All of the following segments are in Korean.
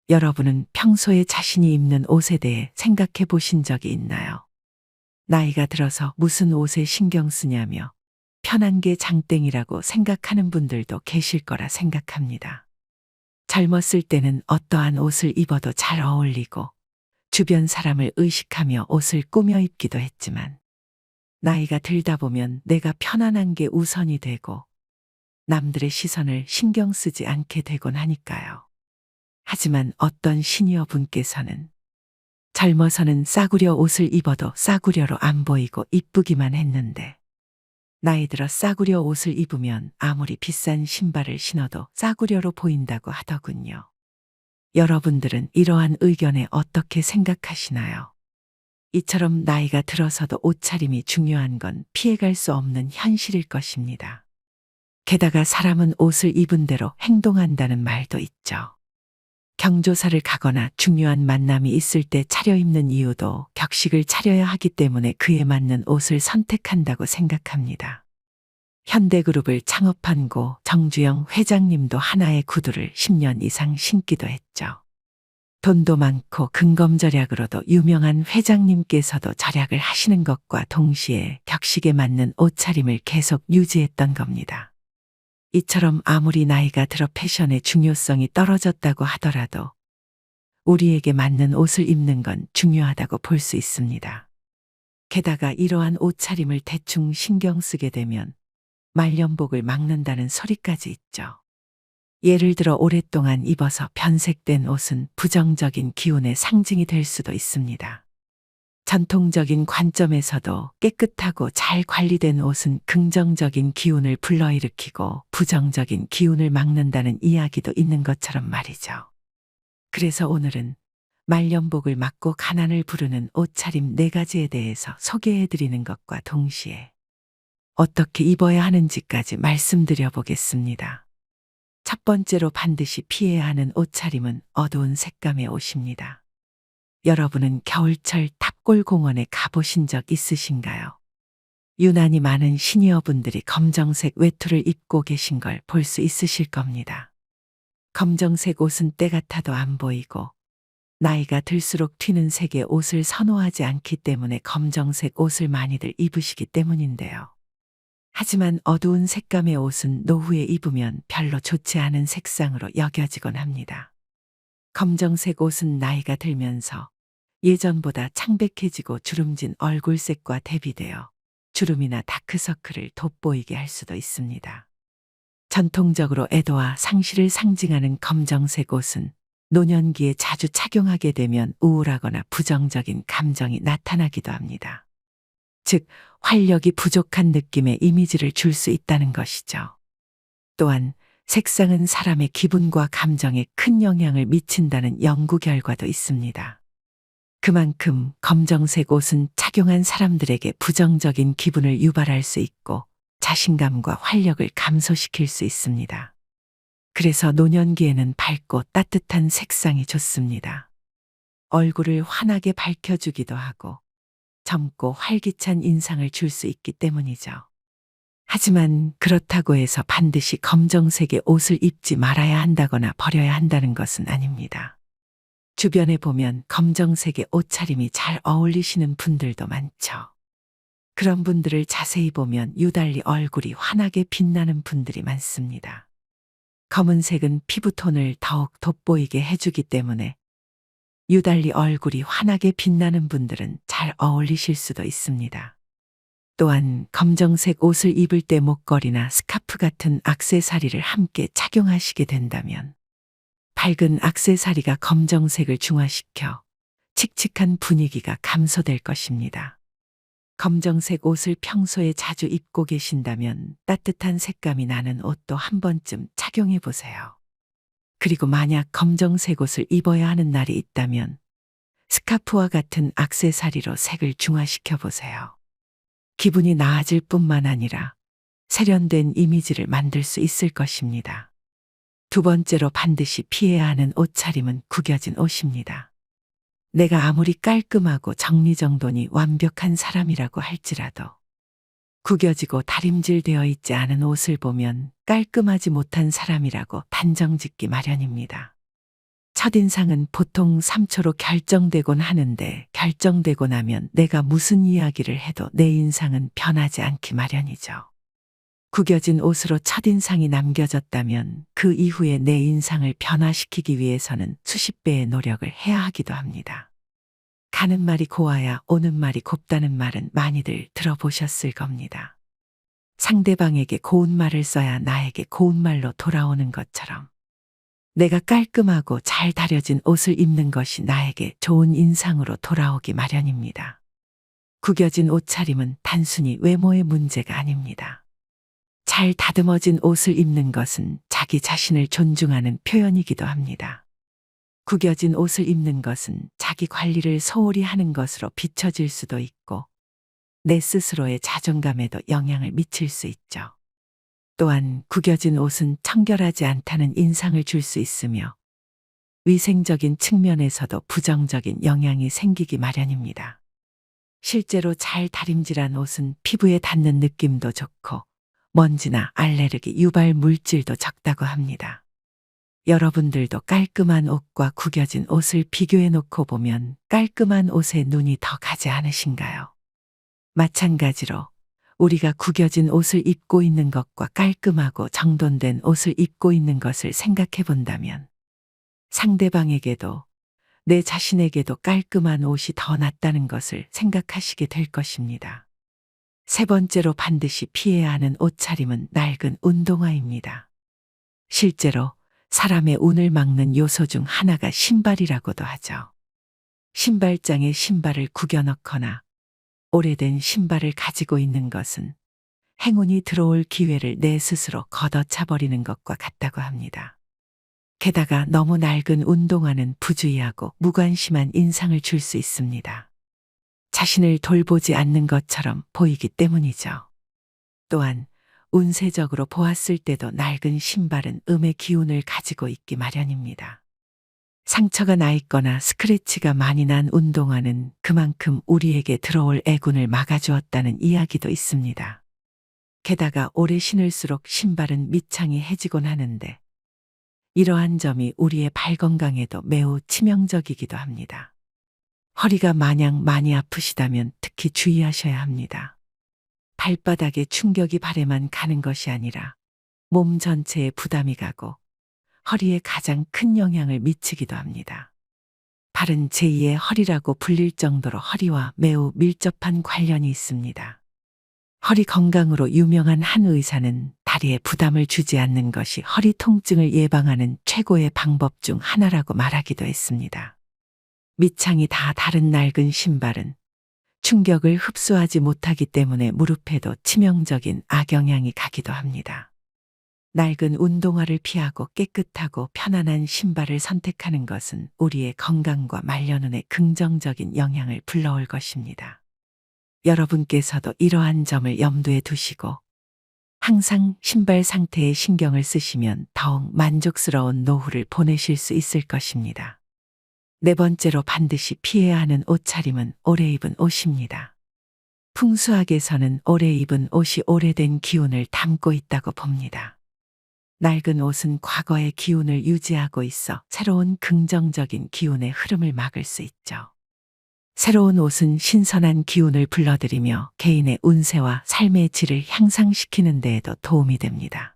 여러분은 평소에 자신이 입는 옷에 대해 생각해 보신 적이 있나요? 나이가 들어서 무슨 옷에 신경 쓰냐며 편한 게 장땡이라고 생각하는 분들도 계실 거라 생각합니다. 젊었을 때는 어떠한 옷을 입어도 잘 어울리고 주변 사람을 의식하며 옷을 꾸며 입기도 했지만 나이가 들다 보면 내가 편안한 게 우선이 되고 남들의 시선을 신경 쓰지 않게 되곤 하니까요. 하지만 어떤 시니어 분께서는 젊어서는 싸구려 옷을 입어도 싸구려로 안 보이고 이쁘기만 했는데 나이 들어 싸구려 옷을 입으면 아무리 비싼 신발을 신어도 싸구려로 보인다고 하더군요. 여러분들은 이러한 의견에 어떻게 생각하시나요? 이처럼 나이가 들어서도 옷차림이 중요한 건 피해갈 수 없는 현실일 것입니다. 게다가 사람은 옷을 입은 대로 행동한다는 말도 있죠. 경조사를 가거나 중요한 만남이 있을 때 차려입는 이유도 격식을 차려야 하기 때문에 그에 맞는 옷을 선택한다고 생각합니다. 현대그룹을 창업한 고 정주영 회장님도 하나의 구두를 10년 이상 신기도 했죠. 돈도 많고 근검절약으로도 유명한 회장님께서도 절약을 하시는 것과 동시에 격식에 맞는 옷차림을 계속 유지했던 겁니다. 이처럼 아무리 나이가 들어 패션의 중요성이 떨어졌다고 하더라도 우리에게 맞는 옷을 입는 건 중요하다고 볼 수 있습니다. 게다가 이러한 옷차림을 대충 신경 쓰게 되면 말년복을 막는다는 소리까지 있죠. 예를 들어 오랫동안 입어서 변색된 옷은 부정적인 기운의 상징이 될 수도 있습니다. 전통적인 관점에서도 깨끗하고 잘 관리된 옷은 긍정적인 기운을 불러일으키고 부정적인 기운을 막는다는 이야기도 있는 것처럼 말이죠. 그래서 오늘은 말년복을 막고 가난을 부르는 옷차림 4가지에 대해서 소개해 드리는 것과 동시에 어떻게 입어야 하는지까지 말씀드려 보겠습니다. 첫 번째로 반드시 피해야 하는 옷차림은 어두운 색감의 옷입니다. 여러분은 겨울철 탑골공원에 가보신 적 있으신가요? 유난히 많은 시니어분들이 검정색 외투를 입고 계신 걸 볼 수 있으실 겁니다. 검정색 옷은 때 같아도 안 보이고 나이가 들수록 튀는 색의 옷을 선호하지 않기 때문에 검정색 옷을 많이들 입으시기 때문인데요. 하지만 어두운 색감의 옷은 노후에 입으면 별로 좋지 않은 색상으로 여겨지곤 합니다. 검정색 옷은 나이가 들면서 예전보다 창백해지고 주름진 얼굴색과 대비되어 주름이나 다크서클을 돋보이게 할 수도 있습니다. 전통적으로 애도와 상실을 상징하는 검정색 옷은 노년기에 자주 착용하게 되면 우울하거나 부정적인 감정이 나타나기도 합니다. 즉, 활력이 부족한 느낌의 이미지를 줄 수 있다는 것이죠. 또한 색상은 사람의 기분과 감정에 큰 영향을 미친다는 연구 결과도 있습니다. 그만큼 검정색 옷은 착용한 사람들에게 부정적인 기분을 유발할 수 있고 자신감과 활력을 감소시킬 수 있습니다. 그래서 노년기에는 밝고 따뜻한 색상이 좋습니다. 얼굴을 환하게 밝혀주기도 하고 젊고 활기찬 인상을 줄 수 있기 때문이죠. 하지만 그렇다고 해서 반드시 검정색의 옷을 입지 말아야 한다거나 버려야 한다는 것은 아닙니다. 주변에 보면 검정색의 옷차림이 잘 어울리시는 분들도 많죠. 그런 분들을 자세히 보면 유달리 얼굴이 환하게 빛나는 분들이 많습니다. 검은색은 피부톤을 더욱 돋보이게 해주기 때문에 유달리 얼굴이 환하게 빛나는 분들은 잘 어울리실 수도 있습니다. 또한 검정색 옷을 입을 때 목걸이나 스카프 같은 액세서리를 함께 착용하시게 된다면 밝은 액세서리가 검정색을 중화시켜 칙칙한 분위기가 감소될 것입니다. 검정색 옷을 평소에 자주 입고 계신다면 따뜻한 색감이 나는 옷도 한 번쯤 착용해 보세요. 그리고 만약 검정색 옷을 입어야 하는 날이 있다면 스카프와 같은 액세서리로 색을 중화시켜 보세요. 기분이 나아질 뿐만 아니라 세련된 이미지를 만들 수 있을 것입니다. 두 번째로 반드시 피해야 하는 옷차림은 구겨진 옷입니다. 내가 아무리 깔끔하고 정리정돈이 완벽한 사람이라고 할지라도 구겨지고 다림질되어 있지 않은 옷을 보면 깔끔하지 못한 사람이라고 단정짓기 마련입니다. 첫인상은 보통 3초로 결정되곤 하는데 결정되고 나면 내가 무슨 이야기를 해도 내 인상은 변하지 않기 마련이죠. 구겨진 옷으로 첫인상이 남겨졌다면 그 이후에 내 인상을 변화시키기 위해서는 수십 배의 노력을 해야 하기도 합니다. 가는 말이 고와야 오는 말이 곱다는 말은 많이들 들어보셨을 겁니다. 상대방에게 고운 말을 써야 나에게 고운 말로 돌아오는 것처럼 내가 깔끔하고 잘 다려진 옷을 입는 것이 나에게 좋은 인상으로 돌아오기 마련입니다. 구겨진 옷차림은 단순히 외모의 문제가 아닙니다. 잘 다듬어진 옷을 입는 것은 자기 자신을 존중하는 표현이기도 합니다. 구겨진 옷을 입는 것은 자기 관리를 소홀히 하는 것으로 비춰질 수도 있고 내 스스로의 자존감에도 영향을 미칠 수 있죠. 또한 구겨진 옷은 청결하지 않다는 인상을 줄 수 있으며 위생적인 측면에서도 부정적인 영향이 생기기 마련입니다. 실제로 잘 다림질한 옷은 피부에 닿는 느낌도 좋고 먼지나 알레르기 유발 물질도 적다고 합니다. 여러분들도 깔끔한 옷과 구겨진 옷을 비교해 놓고 보면 깔끔한 옷에 눈이 더 가지 않으신가요? 마찬가지로 우리가 구겨진 옷을 입고 있는 것과 깔끔하고 정돈된 옷을 입고 있는 것을 생각해 본다면 상대방에게도 내 자신에게도 깔끔한 옷이 더 낫다는 것을 생각하시게 될 것입니다. 세 번째로 반드시 피해야 하는 옷차림은 낡은 운동화입니다. 실제로 사람의 운을 막는 요소 중 하나가 신발이라고도 하죠. 신발장에 신발을 구겨 넣거나 오래된 신발을 가지고 있는 것은 행운이 들어올 기회를 내 스스로 걷어차버리는 것과 같다고 합니다. 게다가 너무 낡은 운동화는 부주의하고 무관심한 인상을 줄 수 있습니다. 자신을 돌보지 않는 것처럼 보이기 때문이죠. 또한 운세적으로 보았을 때도 낡은 신발은 음의 기운을 가지고 있기 마련입니다. 상처가 나 있거나 스크래치가 많이 난 운동화는 그만큼 우리에게 들어올 애군을 막아주었다는 이야기도 있습니다. 게다가 오래 신을수록 신발은 밑창이 해지곤 하는데 이러한 점이 우리의 발 건강에도 매우 치명적이기도 합니다. 허리가 마냥 많이 아프시다면 특히 주의하셔야 합니다. 발바닥에 충격이 발에만 가는 것이 아니라 몸 전체에 부담이 가고 허리에 가장 큰 영향을 미치기도 합니다. 발은 제2의 허리라고 불릴 정도로 허리와 매우 밀접한 관련이 있습니다. 허리 건강으로 유명한 한 의사는 다리에 부담을 주지 않는 것이 허리 통증을 예방하는 최고의 방법 중 하나라고 말하기도 했습니다. 밑창이 다 다른 낡은 신발은 충격을 흡수하지 못하기 때문에 무릎에도 치명적인 악영향이 가기도 합니다. 낡은 운동화를 피하고 깨끗하고 편안한 신발을 선택하는 것은 우리의 건강과 말년운에 긍정적인 영향을 불러올 것입니다. 여러분께서도 이러한 점을 염두에 두시고 항상 신발 상태에 신경을 쓰시면 더욱 만족스러운 노후를 보내실 수 있을 것입니다. 네 번째로 반드시 피해야 하는 옷차림은 오래 입은 옷입니다. 풍수학에서는 오래 입은 옷이 오래된 기운을 담고 있다고 봅니다. 낡은 옷은 과거의 기운을 유지하고 있어 새로운 긍정적인 기운의 흐름을 막을 수 있죠. 새로운 옷은 신선한 기운을 불러들이며 개인의 운세와 삶의 질을 향상시키는 데에도 도움이 됩니다.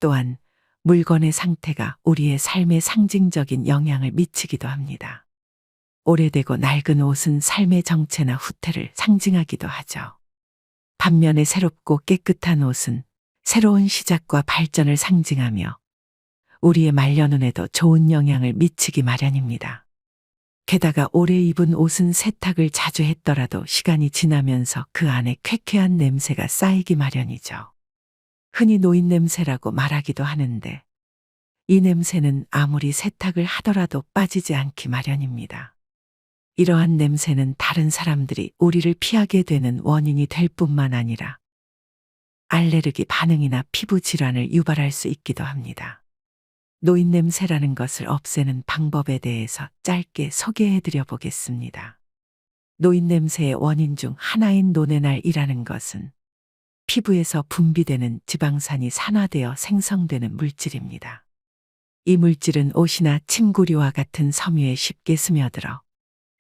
또한 물건의 상태가 우리의 삶에 상징적인 영향을 미치기도 합니다. 오래되고 낡은 옷은 삶의 정체나 후퇴를 상징하기도 하죠. 반면에 새롭고 깨끗한 옷은 새로운 시작과 발전을 상징하며 우리의 말년운에도 좋은 영향을 미치기 마련입니다. 게다가 오래 입은 옷은 세탁을 자주 했더라도 시간이 지나면서 그 안에 쾌쾌한 냄새가 쌓이기 마련이죠. 흔히 노인냄새라고 말하기도 하는데 이 냄새는 아무리 세탁을 하더라도 빠지지 않기 마련입니다. 이러한 냄새는 다른 사람들이 우리를 피하게 되는 원인이 될 뿐만 아니라 알레르기 반응이나 피부 질환을 유발할 수 있기도 합니다. 노인 냄새라는 것을 없애는 방법에 대해서 짧게 소개해 드려 보겠습니다. 노인 냄새의 원인 중 하나인 노네날이라는 것은 피부에서 분비되는 지방산이 산화되어 생성되는 물질입니다. 이 물질은 옷이나 침구류와 같은 섬유에 쉽게 스며들어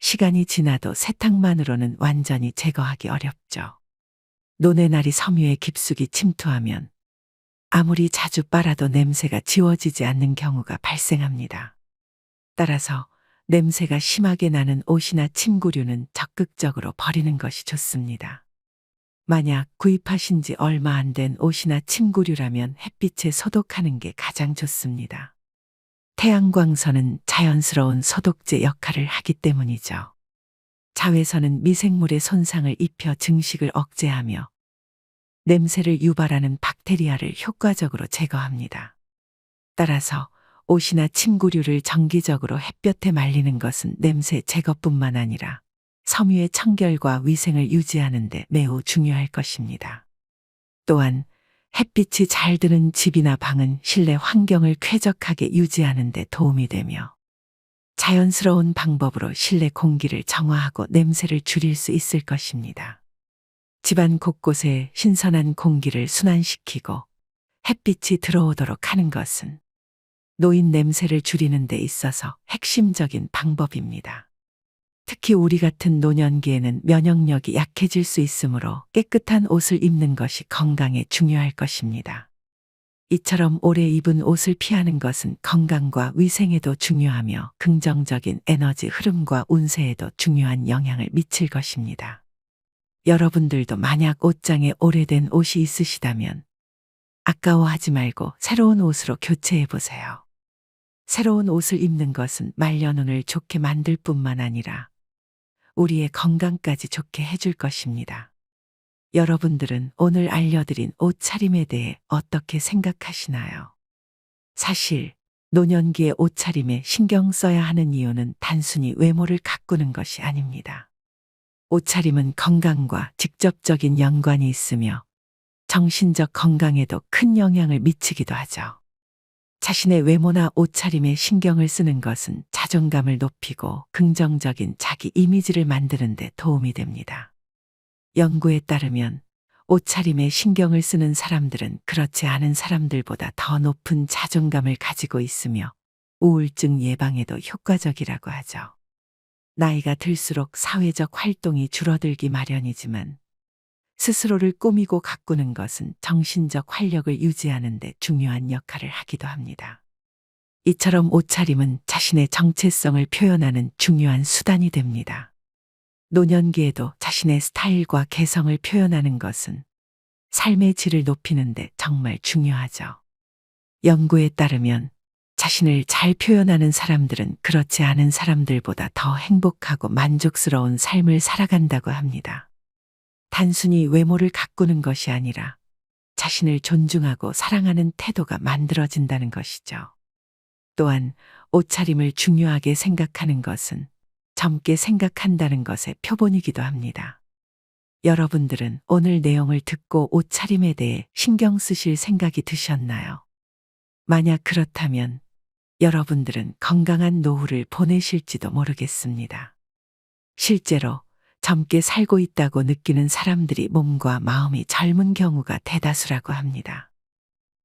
시간이 지나도 세탁만으로는 완전히 제거하기 어렵죠. 노네날이 섬유에 깊숙이 침투하면 아무리 자주 빨아도 냄새가 지워지지 않는 경우가 발생합니다. 따라서 냄새가 심하게 나는 옷이나 침구류는 적극적으로 버리는 것이 좋습니다. 만약 구입하신 지 얼마 안 된 옷이나 침구류라면 햇빛에 소독하는 게 가장 좋습니다. 태양광선은 자연스러운 소독제 역할을 하기 때문이죠. 자외선은 미생물의 손상을 입혀 증식을 억제하며 냄새를 유발하는 박테리아를 효과적으로 제거합니다. 따라서 옷이나 침구류를 정기적으로 햇볕에 말리는 것은 냄새 제거뿐만 아니라 섬유의 청결과 위생을 유지하는 데 매우 중요할 것입니다. 또한 햇빛이 잘 드는 집이나 방은 실내 환경을 쾌적하게 유지하는 데 도움이 되며 자연스러운 방법으로 실내 공기를 정화하고 냄새를 줄일 수 있을 것입니다. 집안 곳곳에 신선한 공기를 순환시키고 햇빛이 들어오도록 하는 것은 노인 냄새를 줄이는 데 있어서 핵심적인 방법입니다. 특히 우리 같은 노년기에는 면역력이 약해질 수 있으므로 깨끗한 옷을 입는 것이 건강에 중요할 것입니다. 이처럼 오래 입은 옷을 피하는 것은 건강과 위생에도 중요하며 긍정적인 에너지 흐름과 운세에도 중요한 영향을 미칠 것입니다. 여러분들도 만약 옷장에 오래된 옷이 있으시다면 아까워하지 말고 새로운 옷으로 교체해 보세요. 새로운 옷을 입는 것은 말년운을 좋게 만들 뿐만 아니라 우리의 건강까지 좋게 해줄 것입니다. 여러분들은 오늘 알려드린 옷차림에 대해 어떻게 생각하시나요? 사실 노년기의 옷차림에 신경 써야 하는 이유는 단순히 외모를 가꾸는 것이 아닙니다. 옷차림은 건강과 직접적인 연관이 있으며 정신적 건강에도 큰 영향을 미치기도 하죠. 자신의 외모나 옷차림에 신경을 쓰는 것은 자존감을 높이고 긍정적인 자기 이미지를 만드는 데 도움이 됩니다. 연구에 따르면 옷차림에 신경을 쓰는 사람들은 그렇지 않은 사람들보다 더 높은 자존감을 가지고 있으며 우울증 예방에도 효과적이라고 하죠. 나이가 들수록 사회적 활동이 줄어들기 마련이지만 스스로를 꾸미고 가꾸는 것은 정신적 활력을 유지하는 데 중요한 역할을 하기도 합니다. 이처럼 옷차림은 자신의 정체성을 표현하는 중요한 수단이 됩니다. 노년기에도 자신의 스타일과 개성을 표현하는 것은 삶의 질을 높이는 데 정말 중요하죠. 연구에 따르면 자신을 잘 표현하는 사람들은 그렇지 않은 사람들보다 더 행복하고 만족스러운 삶을 살아간다고 합니다. 단순히 외모를 가꾸는 것이 아니라 자신을 존중하고 사랑하는 태도가 만들어진다는 것이죠. 또한 옷차림을 중요하게 생각하는 것은 젊게 생각한다는 것의 표본이기도 합니다. 여러분들은 오늘 내용을 듣고 옷차림에 대해 신경 쓰실 생각이 드셨나요? 만약 그렇다면 여러분들은 건강한 노후를 보내실지도 모르겠습니다. 실제로 젊게 살고 있다고 느끼는 사람들이 몸과 마음이 젊은 경우가 대다수라고 합니다.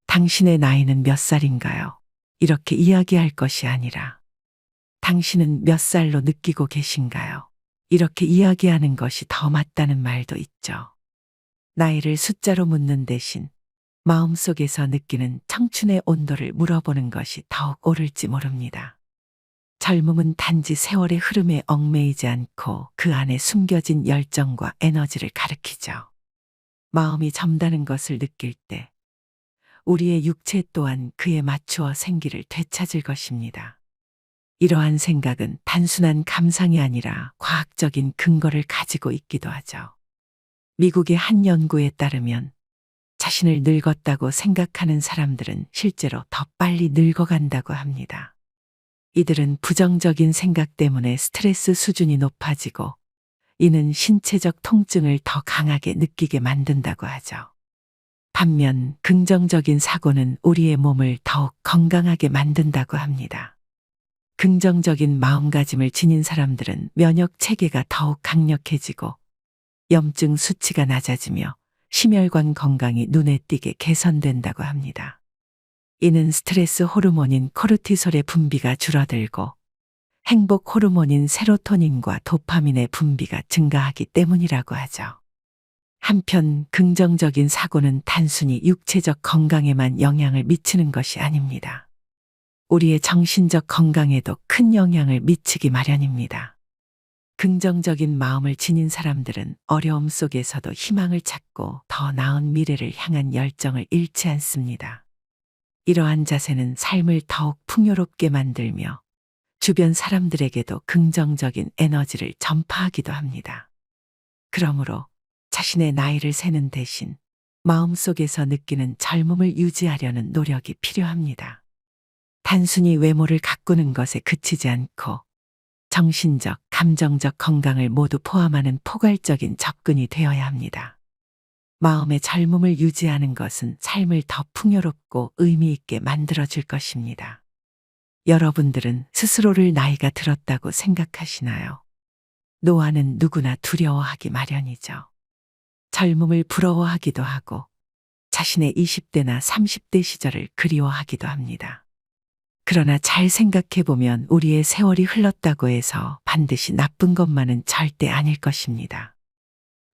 당신의 나이는 몇 살인가요? 이렇게 이야기할 것이 아니라 당신은 몇 살로 느끼고 계신가요? 이렇게 이야기하는 것이 더 맞다는 말도 있죠. 나이를 숫자로 묻는 대신 마음속에서 느끼는 청춘의 온도를 물어보는 것이 더욱 옳을지 모릅니다. 젊음은 단지 세월의 흐름에 얽매이지 않고 그 안에 숨겨진 열정과 에너지를 가리키죠. 마음이 젊다는 것을 느낄 때 우리의 육체 또한 그에 맞추어 생기를 되찾을 것입니다. 이러한 생각은 단순한 감상이 아니라 과학적인 근거를 가지고 있기도 하죠. 미국의 한 연구에 따르면 자신을 늙었다고 생각하는 사람들은 실제로 더 빨리 늙어간다고 합니다. 이들은 부정적인 생각 때문에 스트레스 수준이 높아지고 이는 신체적 통증을 더 강하게 느끼게 만든다고 하죠. 반면 긍정적인 사고는 우리의 몸을 더욱 건강하게 만든다고 합니다. 긍정적인 마음가짐을 지닌 사람들은 면역 체계가 더욱 강력해지고 염증 수치가 낮아지며 심혈관 건강이 눈에 띄게 개선된다고 합니다. 이는 스트레스 호르몬인 코르티솔의 분비가 줄어들고 행복 호르몬인 세로토닌과 도파민의 분비가 증가하기 때문이라고 하죠. 한편 긍정적인 사고는 단순히 육체적 건강에만 영향을 미치는 것이 아닙니다. 우리의 정신적 건강에도 큰 영향을 미치기 마련입니다. 긍정적인 마음을 지닌 사람들은 어려움 속에서도 희망을 찾고 더 나은 미래를 향한 열정을 잃지 않습니다. 이러한 자세는 삶을 더욱 풍요롭게 만들며 주변 사람들에게도 긍정적인 에너지를 전파하기도 합니다. 그러므로 자신의 나이를 세는 대신 마음속에서 느끼는 젊음을 유지하려는 노력이 필요합니다. 단순히 외모를 가꾸는 것에 그치지 않고 정신적, 감정적 건강을 모두 포함하는 포괄적인 접근이 되어야 합니다. 마음의 젊음을 유지하는 것은 삶을 더 풍요롭고 의미 있게 만들어줄 것입니다. 여러분들은 스스로를 나이가 들었다고 생각하시나요? 노화는 누구나 두려워하기 마련이죠. 젊음을 부러워하기도 하고 자신의 20대나 30대 시절을 그리워하기도 합니다. 그러나 잘 생각해보면 우리의 세월이 흘렀다고 해서 반드시 나쁜 것만은 절대 아닐 것입니다.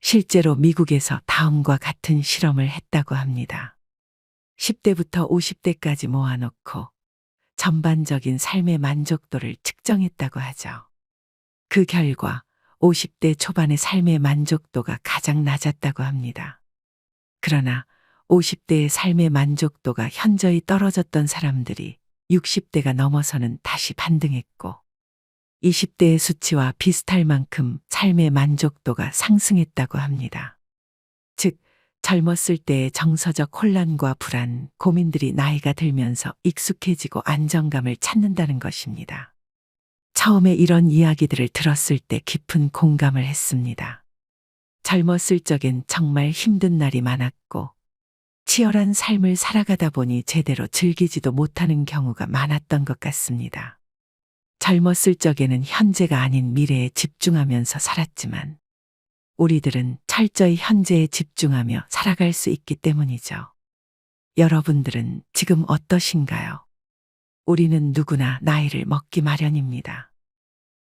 실제로 미국에서 다음과 같은 실험을 했다고 합니다. 10대부터 50대까지 모아놓고 전반적인 삶의 만족도를 측정했다고 하죠. 그 결과 50대 초반의 삶의 만족도가 가장 낮았다고 합니다. 그러나 50대의 삶의 만족도가 현저히 떨어졌던 사람들이 60대가 넘어서는 다시 반등했고 20대의 수치와 비슷할 만큼 삶의 만족도가 상승했다고 합니다. 즉, 젊었을 때의 정서적 혼란과 불안, 고민들이 나이가 들면서 익숙해지고 안정감을 찾는다는 것입니다. 처음에 이런 이야기들을 들었을 때 깊은 공감을 했습니다. 젊었을 적엔 정말 힘든 날이 많았고 치열한 삶을 살아가다 보니 제대로 즐기지도 못하는 경우가 많았던 것 같습니다. 젊었을 적에는 현재가 아닌 미래에 집중하면서 살았지만 우리들은 철저히 현재에 집중하며 살아갈 수 있기 때문이죠. 여러분들은 지금 어떠신가요? 우리는 누구나 나이를 먹기 마련입니다.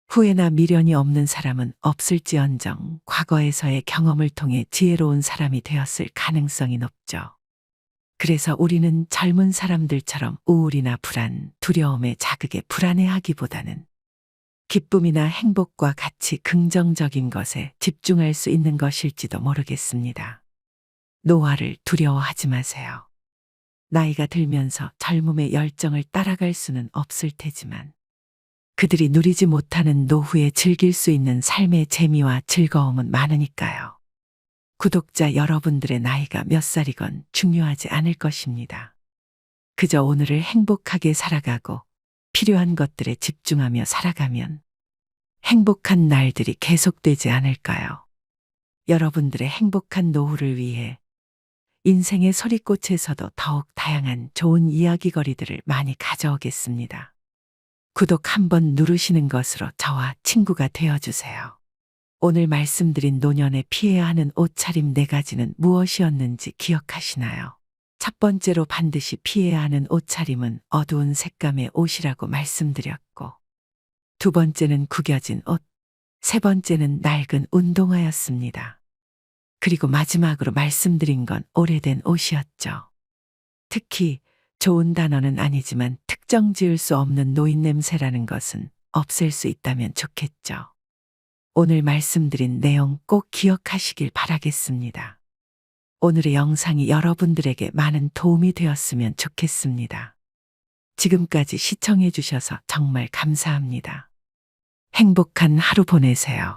후회나 미련이 없는 사람은 없을지언정 과거에서의 경험을 통해 지혜로운 사람이 되었을 가능성이 높죠. 그래서 우리는 젊은 사람들처럼 우울이나 불안, 두려움의 자극에 불안해하기보다는 기쁨이나 행복과 같이 긍정적인 것에 집중할 수 있는 것일지도 모르겠습니다. 노화를 두려워하지 마세요. 나이가 들면서 젊음의 열정을 따라갈 수는 없을 테지만 그들이 누리지 못하는 노후에 즐길 수 있는 삶의 재미와 즐거움은 많으니까요. 구독자 여러분들의 나이가 몇 살이건 중요하지 않을 것입니다. 그저 오늘을 행복하게 살아가고 필요한 것들에 집중하며 살아가면 행복한 날들이 계속되지 않을까요? 여러분들의 행복한 노후를 위해 인생의 소리꽃에서도 더욱 다양한 좋은 이야기거리들을 많이 가져오겠습니다. 구독 한번 누르시는 것으로 저와 친구가 되어주세요. 오늘 말씀드린 노년에 피해야 하는 옷차림 4가지는 무엇이었는지 기억하시나요? 첫 번째로 반드시 피해야 하는 옷차림은 어두운 색감의 옷이라고 말씀드렸고, 두 번째는 구겨진 옷, 세 번째는 낡은 운동화였습니다. 그리고 마지막으로 말씀드린 건 오래된 옷이었죠. 특히 좋은 단어는 아니지만 특정 지을 수 없는 노인 냄새라는 것은 없앨 수 있다면 좋겠죠. 오늘 말씀드린 내용 꼭 기억하시길 바라겠습니다. 오늘의 영상이 여러분들에게 많은 도움이 되었으면 좋겠습니다. 지금까지 시청해 주셔서 정말 감사합니다. 행복한 하루 보내세요.